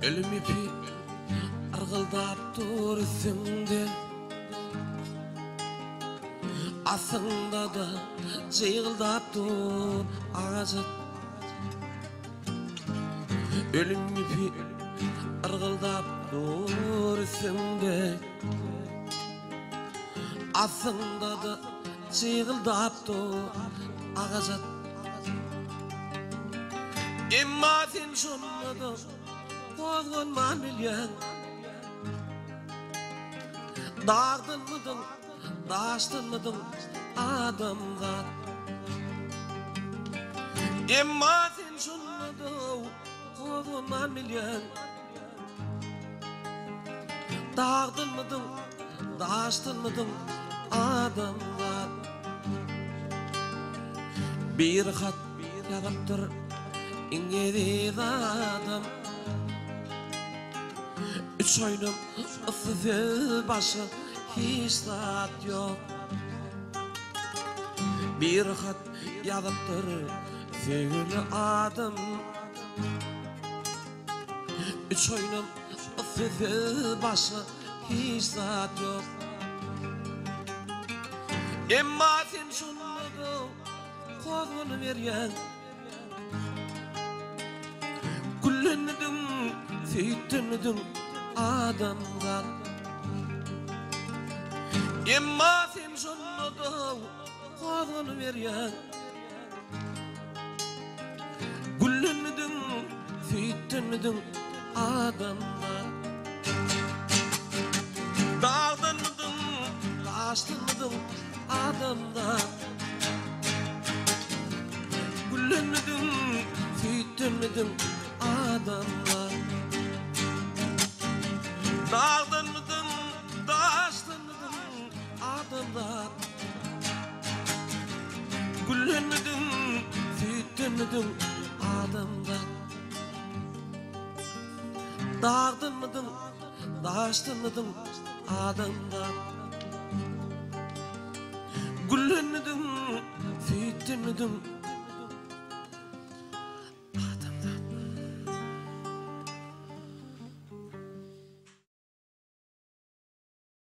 Ölüm ipi argıldap dur üstümde, aslında da cıyıldap dur ağacı. Ölüm ipi argıldap dur üstümde, aslında da cıyıldap dur ağacı. Emma sen şunmadan Kozgun bilyen dağdın mıdın, daştın mıdın adamlar. Emma sen şunmadan kozgun bilyen dağdın mıdın, daştın mıdın adamlar. Bir hat yazıptır İngiliz adam, üç oynum ıssız başı hiç zat yok. Bir hat yazıptır sevgili adam, üç oynum ıssız başı hiç zat yok. Emma sen şunmadan kozunu veryen, kullandım, seyittirdim adamlar. Emma sen şunmadan kozunu veryen, kullandım, seyittirdim adamlar. Dağdandım, taştırdım adamlar. Kullandım, seyittirdim adamlar. Dağdandım, taştırdım adamlar. Kullandım, seyittirdim adamlar. Dağdandım, taştırdım adamlar. Kullandım, seyittirdim